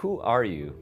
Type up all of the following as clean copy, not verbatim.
Who are you?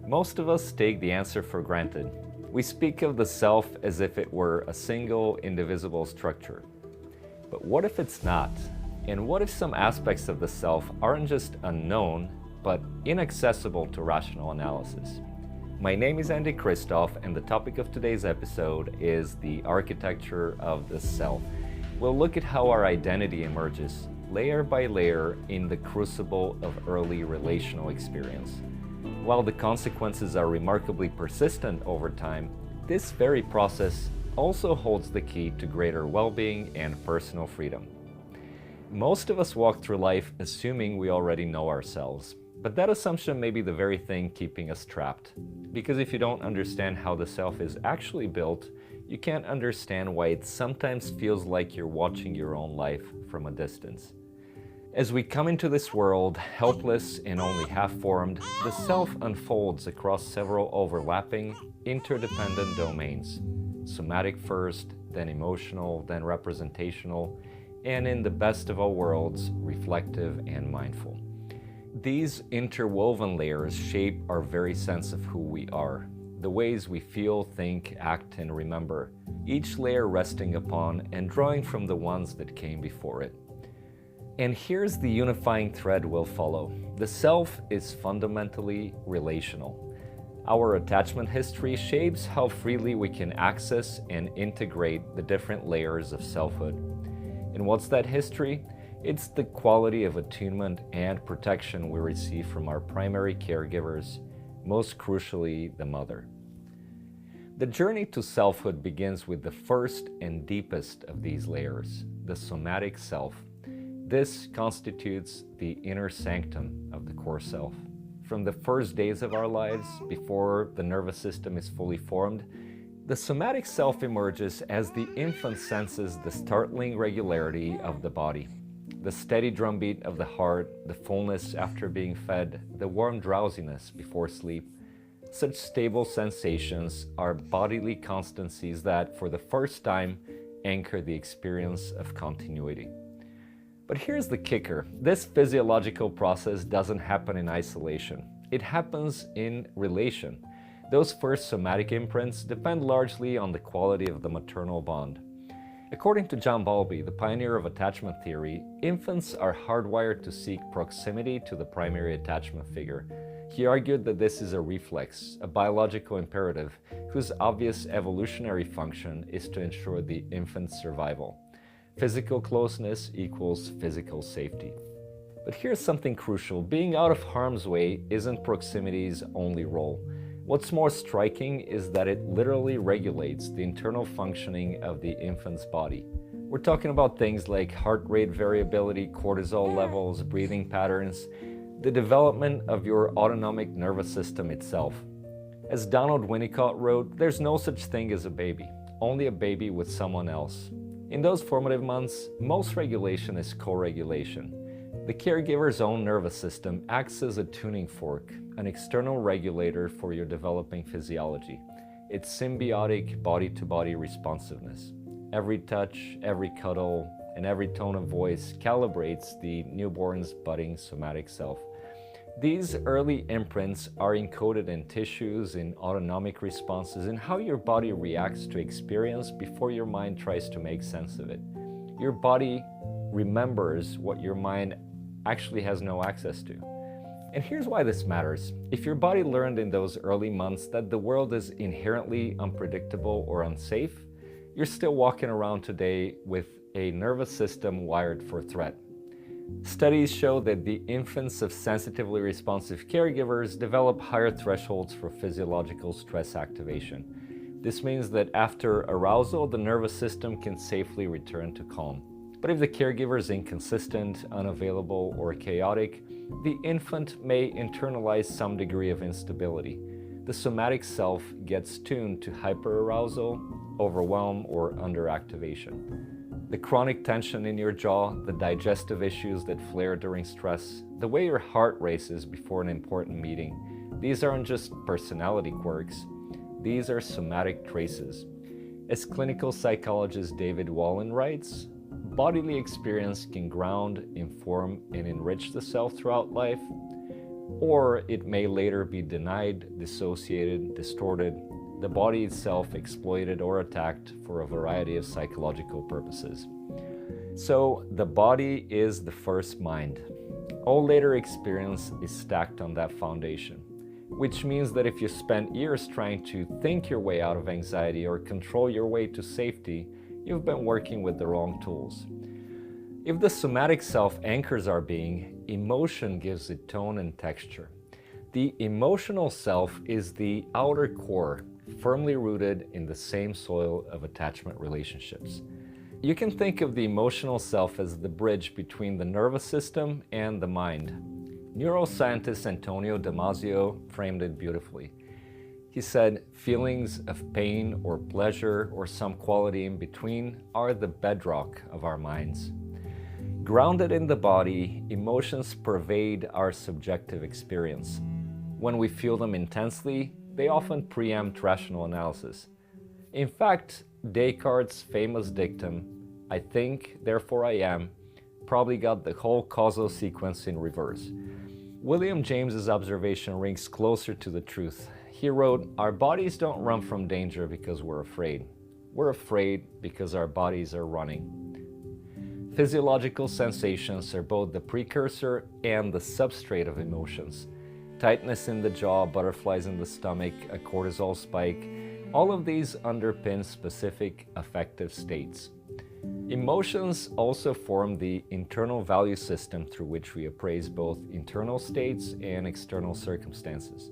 Most of us take the answer for granted. We speak of the self as if it were a single, indivisible structure. But what if it's not? And what if some aspects of the self aren't just unknown, but inaccessible to rational analysis? My name is Andy Christoph, and the topic of today's episode is the architecture of the self. We'll look at how our identity emerges, layer by layer, in the crucible of early relational experience. While the consequences are remarkably persistent over time, this very process also holds the key to greater well-being and personal freedom. Most of us walk through life assuming we already know ourselves, but that assumption may be the very thing keeping us trapped. Because if you don't understand how the self is actually built, you can't understand why it sometimes feels like you're watching your own life from a distance. As we come into this world, helpless and only half-formed, the self unfolds across several overlapping, interdependent domains. Somatic first, then emotional, then representational, and in the best of all worlds, reflective and mindful. These interwoven layers shape our very sense of who we are, the ways we feel, think, act, and remember, each layer resting upon and drawing from the ones that came before it. And here's the unifying thread we'll follow. The self is fundamentally relational. Our attachment history shapes how freely we can access and integrate the different layers of selfhood. And what's that history? It's the quality of attunement and protection we receive from our primary caregivers, most crucially, the mother. The journey to selfhood begins with the first and deepest of these layers, the somatic self. This constitutes the inner sanctum of the core self. From the first days of our lives, before the nervous system is fully formed, the somatic self emerges as the infant senses the startling regularity of the body, the steady drumbeat of the heart, the fullness after being fed, the warm drowsiness before sleep. Such stable sensations are bodily constancies that, for the first time, anchor the experience of continuity. But here's the kicker. This physiological process doesn't happen in isolation. It happens in relation. Those first somatic imprints depend largely on the quality of the maternal bond. According to John Bowlby, the pioneer of attachment theory, infants are hardwired to seek proximity to the primary attachment figure. He argued that this is a reflex, a biological imperative, whose obvious evolutionary function is to ensure the infant's survival. Physical closeness equals physical safety. But here's something crucial. Being out of harm's way isn't proximity's only role. What's more striking is that it literally regulates the internal functioning of the infant's body. We're talking about things like heart rate variability, cortisol levels, breathing patterns, the development of your autonomic nervous system itself. As Donald Winnicott wrote, there's no such thing as a baby, only a baby with someone else. In those formative months, most regulation is co-regulation. The caregiver's own nervous system acts as a tuning fork, an external regulator for your developing physiology. It's symbiotic body-to-body responsiveness. Every touch, every cuddle, and every tone of voice calibrates the newborn's budding somatic self. These early imprints are encoded in tissues, in autonomic responses, in how your body reacts to experience before your mind tries to make sense of it. Your body remembers what your mind actually has no access to. And here's why this matters. If your body learned in those early months that the world is inherently unpredictable or unsafe, you're still walking around today with a nervous system wired for threat. Studies show that the infants of sensitively responsive caregivers develop higher thresholds for physiological stress activation. This means that after arousal, the nervous system can safely return to calm. But if the caregiver is inconsistent, unavailable, or chaotic, the infant may internalize some degree of instability. The somatic self gets tuned to hyperarousal, overwhelm, or underactivation. The chronic tension in your jaw, the digestive issues that flare during stress, the way your heart races before an important meeting, these aren't just personality quirks, these are somatic traces. As clinical psychologist David Wallen writes, bodily experience can ground, inform, and enrich the self throughout life, or it may later be denied, dissociated, distorted, the body itself exploited or attacked for a variety of psychological purposes. So the body is the first mind. All later experience is stacked on that foundation, which means that if you spent years trying to think your way out of anxiety or control your way to safety, you've been working with the wrong tools. If the somatic self anchors our being, emotion gives it tone and texture. The emotional self is the outer core, firmly rooted in the same soil of attachment relationships. You can think of the emotional self as the bridge between the nervous system and the mind. Neuroscientist Antonio Damasio framed it beautifully. He said, feelings of pain or pleasure or some quality in between are the bedrock of our minds. Grounded in the body, emotions pervade our subjective experience. When we feel them intensely, they often preempt rational analysis. In fact, Descartes' famous dictum, "I think, therefore I am," probably got the whole causal sequence in reverse. William James's observation rings closer to the truth. He wrote, "Our bodies don't run from danger because we're afraid. We're afraid because our bodies are running." Physiological sensations are both the precursor and the substrate of emotions. Tightness in the jaw, butterflies in the stomach, a cortisol spike, all of these underpin specific affective states. Emotions also form the internal value system through which we appraise both internal states and external circumstances.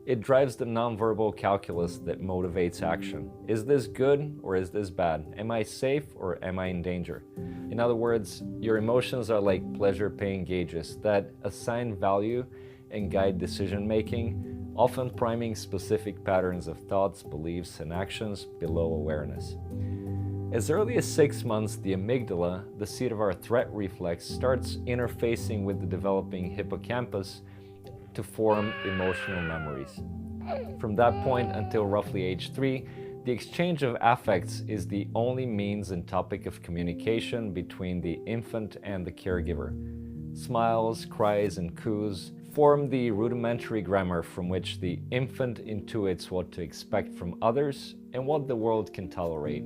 It drives the nonverbal calculus that motivates action. Is this good or is this bad? Am I safe or am I in danger? In other words, your emotions are like pleasure-pain gauges that assign value and guide decision-making, often priming specific patterns of thoughts, beliefs, and actions below awareness. As early as 6 months, the amygdala, the seat of our threat reflex, starts interfacing with the developing hippocampus to form emotional memories. From that point until roughly age 3, the exchange of affects is the only means and topic of communication between the infant and the caregiver. Smiles, cries, and coos form the rudimentary grammar from which the infant intuits what to expect from others and what the world can tolerate.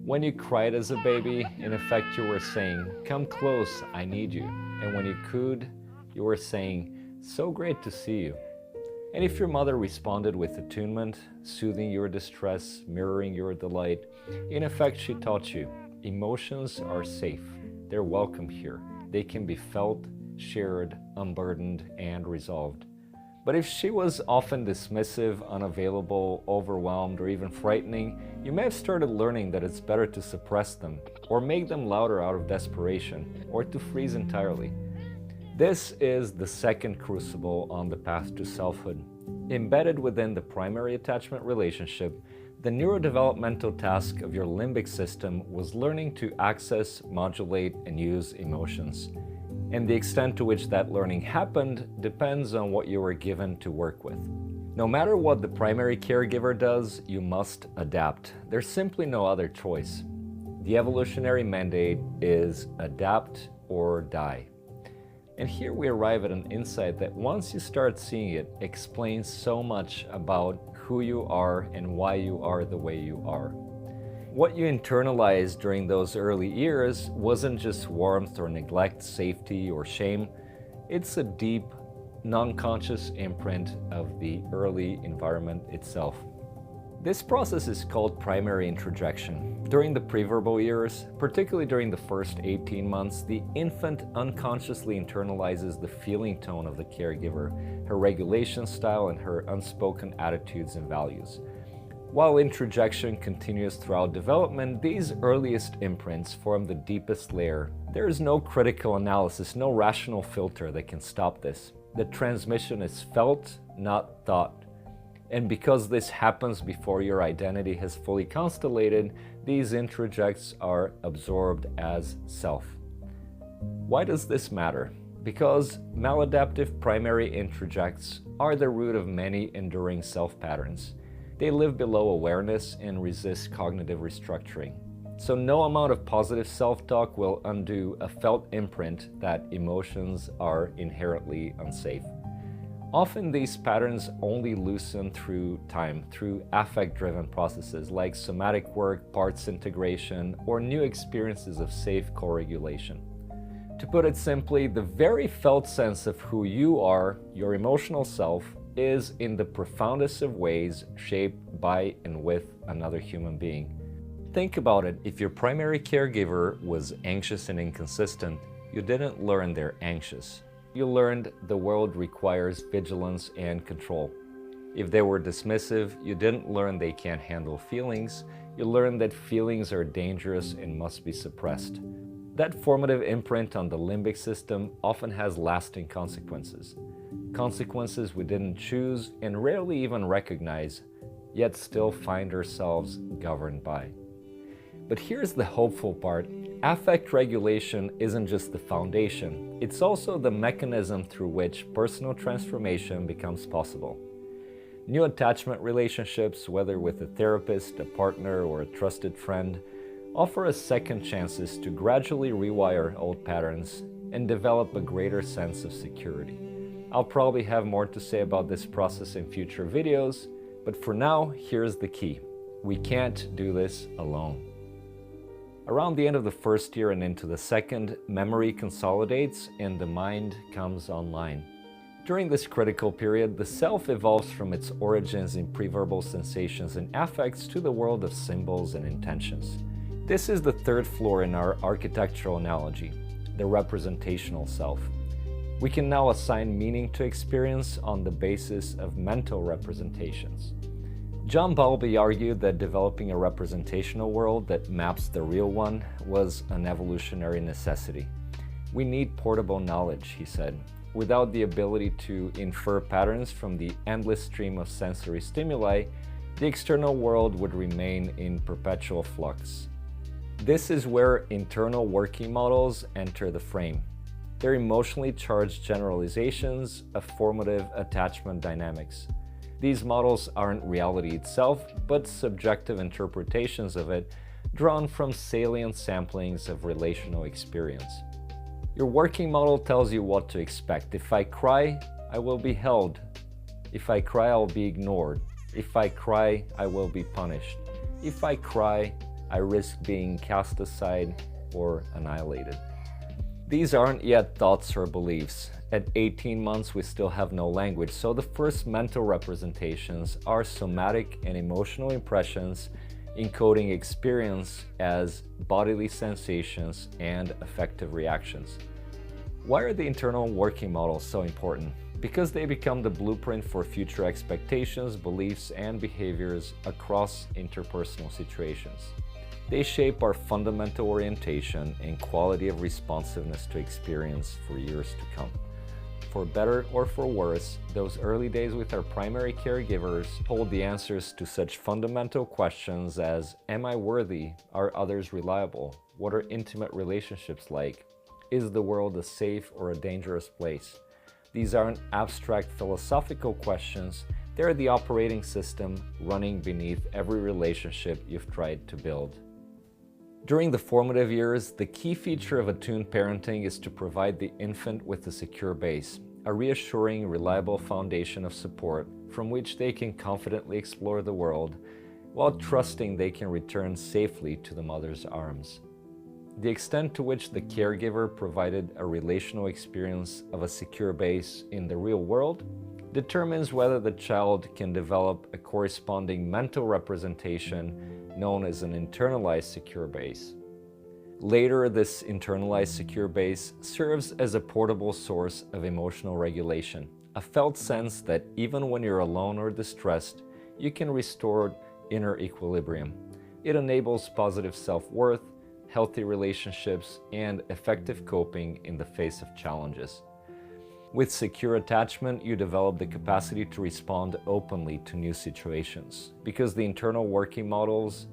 When you cried as a baby, in effect you were saying, "Come close, I need you." And when you cooed, you were saying, "So great to see you." And if your mother responded with attunement, soothing your distress, mirroring your delight, in effect she taught you, emotions are safe, they're welcome here, they can be felt, shared, unburdened, and resolved. But if she was often dismissive, unavailable, overwhelmed, or even frightening, you may have started learning that it's better to suppress them, or make them louder out of desperation, or to freeze entirely. This is the second crucible on the path to selfhood. Embedded within the primary attachment relationship, the neurodevelopmental task of your limbic system was learning to access, modulate, and use emotions. And the extent to which that learning happened depends on what you were given to work with. No matter what the primary caregiver does, you must adapt. There's simply no other choice. The evolutionary mandate is adapt or die. And here we arrive at an insight that once you start seeing it, explains so much about who you are and why you are the way you are. What you internalized during those early years wasn't just warmth or neglect, safety or shame. It's a deep, non-conscious imprint of the early environment itself. This process is called primary introjection. During the preverbal years, particularly during the first 18 months, the infant unconsciously internalizes the feeling tone of the caregiver, her regulation style, and her unspoken attitudes and values. While introjection continues throughout development, these earliest imprints form the deepest layer. There is no critical analysis, no rational filter that can stop this. The transmission is felt, not thought. And because this happens before your identity has fully constellated, these introjects are absorbed as self. Why does this matter? Because maladaptive primary introjects are the root of many enduring self patterns. They live below awareness and resist cognitive restructuring. So no amount of positive self-talk will undo a felt imprint that emotions are inherently unsafe. Often these patterns only loosen through time, through affect-driven processes like somatic work, parts integration, or new experiences of safe co-regulation. To put it simply, the very felt sense of who you are, your emotional self, is in the profoundest of ways shaped by and with another human being. Think about it, if your primary caregiver was anxious and inconsistent, you didn't learn they're anxious. You learned the world requires vigilance and control. If they were dismissive, you didn't learn they can't handle feelings. You learned that feelings are dangerous and must be suppressed. That formative imprint on the limbic system often has lasting consequences. Consequences we didn't choose and rarely even recognize, yet still find ourselves governed by. But here's the hopeful part. Affect regulation isn't just the foundation, it's also the mechanism through which personal transformation becomes possible. New attachment relationships, whether with a therapist, a partner, or a trusted friend, offer us second chances to gradually rewire old patterns and develop a greater sense of security. I'll probably have more to say about this process in future videos, but for now, here's the key. We can't do this alone. Around the end of the first year and into the second, memory consolidates and the mind comes online. During this critical period, the self evolves from its origins in preverbal sensations and affects to the world of symbols and intentions. This is the third floor in our architectural analogy, the representational self. We can now assign meaning to experience on the basis of mental representations. John Bowlby argued that developing a representational world that maps the real one was an evolutionary necessity. We need portable knowledge, he said. Without the ability to infer patterns from the endless stream of sensory stimuli, the external world would remain in perpetual flux. This is where internal working models enter the frame. They're emotionally charged generalizations of formative attachment dynamics. These models aren't reality itself, but subjective interpretations of it drawn from salient samplings of relational experience. Your working model tells you what to expect. If I cry, I will be held. If I cry, I'll be ignored. If I cry, I will be punished. If I cry, I risk being cast aside or annihilated. These aren't yet thoughts or beliefs. At 18 months, we still have no language, so the first mental representations are somatic and emotional impressions encoding experience as bodily sensations and affective reactions. Why are the internal working models so important? Because they become the blueprint for future expectations, beliefs, and behaviors across interpersonal situations. They shape our fundamental orientation and quality of responsiveness to experience for years to come. For better or for worse, those early days with our primary caregivers hold the answers to such fundamental questions as, am I worthy? Are others reliable? What are intimate relationships like? Is the world a safe or a dangerous place? These aren't abstract philosophical questions, they're the operating system running beneath every relationship you've tried to build. During the formative years, the key feature of attuned parenting is to provide the infant with a secure base, a reassuring, reliable foundation of support from which they can confidently explore the world while trusting they can return safely to the mother's arms. The extent to which the caregiver provided a relational experience of a secure base in the real world determines whether the child can develop a corresponding mental representation known as an internalized secure base. Later, this internalized secure base serves as a portable source of emotional regulation, a felt sense that even when you're alone or distressed, you can restore inner equilibrium. It enables positive self-worth, healthy relationships, and effective coping in the face of challenges. With secure attachment, you develop the capacity to respond openly to new situations, because the internal working models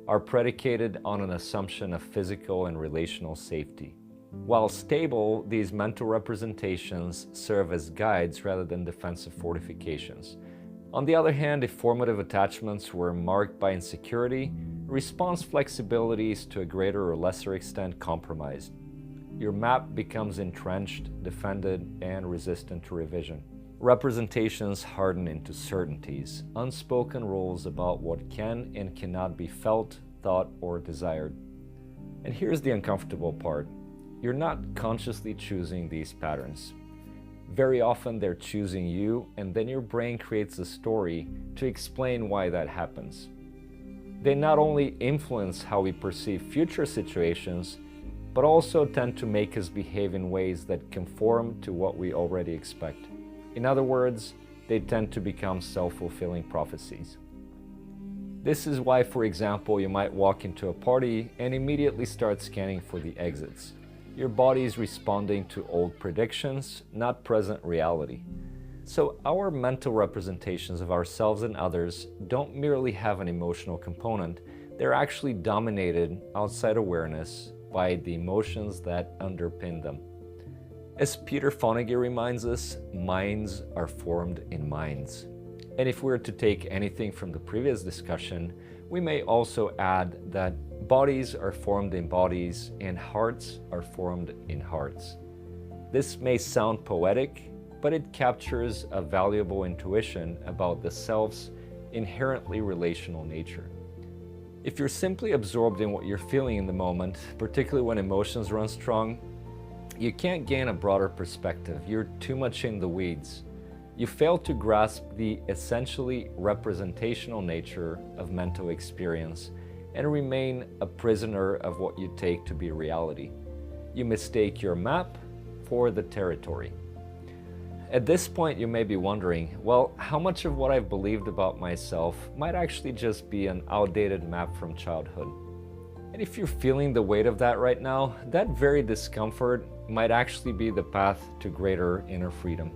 are predicated on an assumption of physical and relational safety. While stable, these mental representations serve as guides rather than defensive fortifications. On the other hand, if formative attachments were marked by insecurity, response flexibility is to a greater or lesser extent compromised. Your map becomes entrenched, defended, and resistant to revision. Representations harden into certainties, unspoken rules about what can and cannot be felt, thought, or desired. And here's the uncomfortable part. You're not consciously choosing these patterns. Very often they're choosing you, and then your brain creates a story to explain why that happens. They not only influence how we perceive future situations, but also tend to make us behave in ways that conform to what we already expect. In other words, they tend to become self-fulfilling prophecies. This is why, for example, you might walk into a party and immediately start scanning for the exits. Your body is responding to old predictions, not present reality. So our mental representations of ourselves and others don't merely have an emotional component, they're actually dominated outside awareness by the emotions that underpin them. As Peter Fonagy reminds us, minds are formed in minds. And if we were to take anything from the previous discussion, we may also add that bodies are formed in bodies and hearts are formed in hearts. This may sound poetic, but it captures a valuable intuition about the self's inherently relational nature. If you're simply absorbed in what you're feeling in the moment, particularly when emotions run strong, you can't gain a broader perspective. You're too much in the weeds. You fail to grasp the essentially representational nature of mental experience and remain a prisoner of what you take to be reality. You mistake your map for the territory. At this point, you may be wondering, well, how much of what I've believed about myself might actually just be an outdated map from childhood? And if you're feeling the weight of that right now, that very discomfort might actually be the path to greater inner freedom.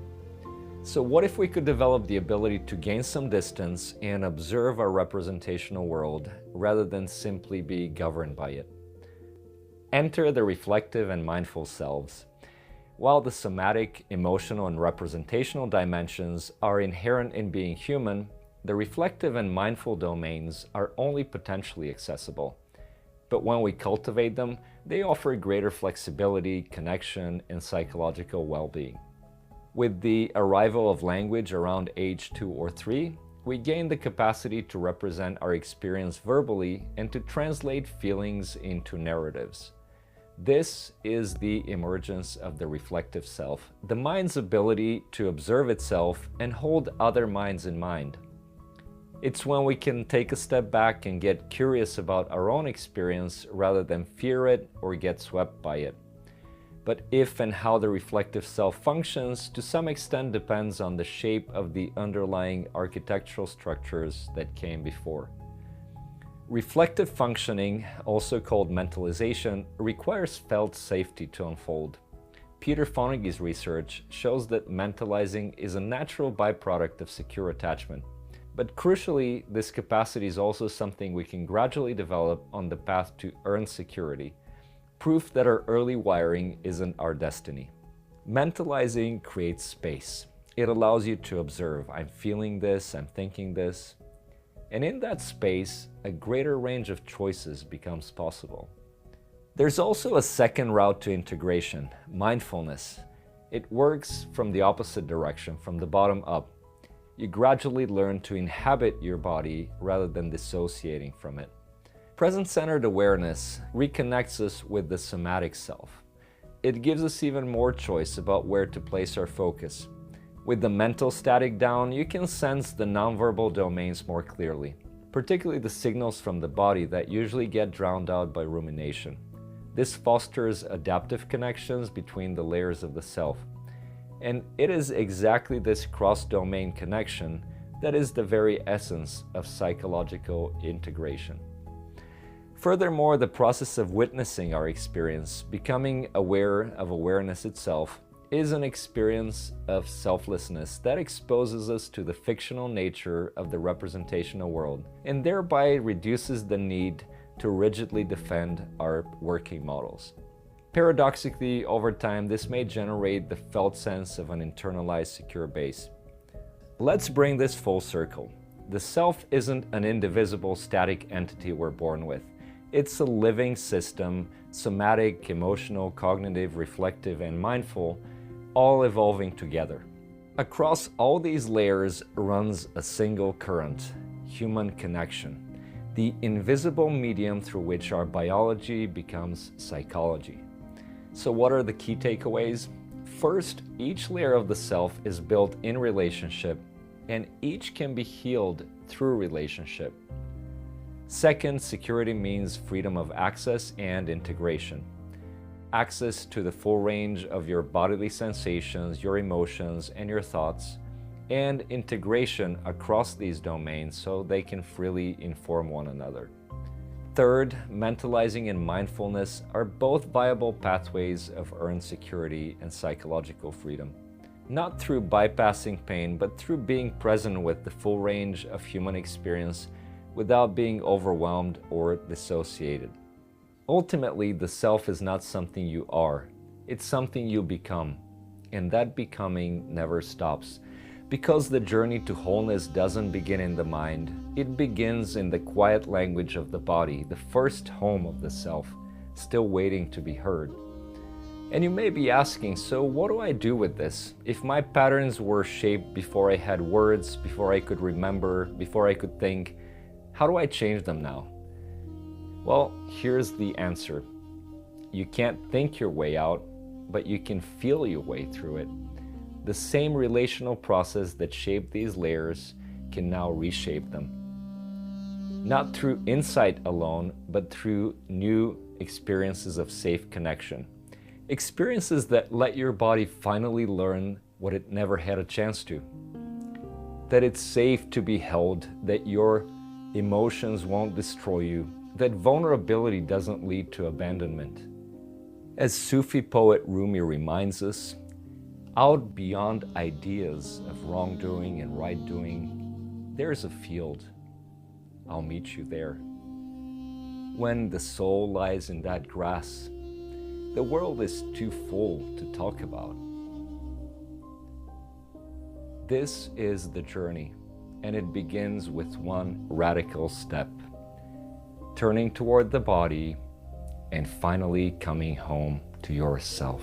So what if we could develop the ability to gain some distance and observe our representational world rather than simply be governed by it? Enter the reflective and mindful selves. While the somatic, emotional, and representational dimensions are inherent in being human, the reflective and mindful domains are only potentially accessible. But when we cultivate them, they offer greater flexibility, connection, and psychological well-being. With the arrival of language around age 2 or 3, we gain the capacity to represent our experience verbally and to translate feelings into narratives. This is the emergence of the reflective self, the mind's ability to observe itself and hold other minds in mind. It's when we can take a step back and get curious about our own experience rather than fear it or get swept by it. But if and how the reflective self functions to some extent depends on the shape of the underlying architectural structures that came before. Reflective functioning, also called mentalization, requires felt safety to unfold. Peter Fonagy's research shows that mentalizing is a natural byproduct of secure attachment. But crucially, this capacity is also something we can gradually develop on the path to earned security, proof that our early wiring isn't our destiny. Mentalizing creates space. It allows you to observe, I'm feeling this, I'm thinking this. And in that space, a greater range of choices becomes possible. There's also a second route to integration, mindfulness. It works from the opposite direction, from the bottom up. You gradually learn to inhabit your body rather than dissociating from it. Present-centered awareness reconnects us with the somatic self. It gives us even more choice about where to place our focus. With the mental static down, you can sense the nonverbal domains more clearly, particularly the signals from the body that usually get drowned out by rumination. This fosters adaptive connections between the layers of the self. And it is exactly this cross-domain connection that is the very essence of psychological integration. Furthermore, the process of witnessing our experience, becoming aware of awareness itself, is an experience of selflessness that exposes us to the fictional nature of the representational world and thereby reduces the need to rigidly defend our working models. Paradoxically, over time, this may generate the felt sense of an internalized secure base. Let's bring this full circle. The self isn't an indivisible static entity we're born with. It's a living system, somatic, emotional, cognitive, reflective, and mindful, all evolving together. Across all these layers runs a single current, human connection, the invisible medium through which our biology becomes psychology. So what are the key takeaways? First, each layer of the self is built in relationship, and each can be healed through relationship. Second, security means freedom of access and integration. Access to the full range of your bodily sensations, your emotions, and your thoughts, and integration across these domains so they can freely inform one another. Third, mentalizing and mindfulness are both viable pathways of earned security and psychological freedom. Not through bypassing pain, but through being present with the full range of human experience without being overwhelmed or dissociated. Ultimately, the self is not something you are, it's something you become, and that becoming never stops. Because the journey to wholeness doesn't begin in the mind, it begins in the quiet language of the body, the first home of the self, still waiting to be heard. And you may be asking, so what do I do with this? If my patterns were shaped before I had words, before I could remember, before I could think, how do I change them now? Well, here's the answer. You can't think your way out, but you can feel your way through it. The same relational process that shaped these layers can now reshape them. Not through insight alone, but through new experiences of safe connection. Experiences that let your body finally learn what it never had a chance to. That it's safe to be held, that your emotions won't destroy you, that vulnerability doesn't lead to abandonment. As Sufi poet Rumi reminds us, out beyond ideas of wrongdoing and right doing, there's a field. I'll meet you there. When the soul lies in that grass, the world is too full to talk about. This is the journey, and it begins with one radical step, turning toward the body and finally coming home to yourself.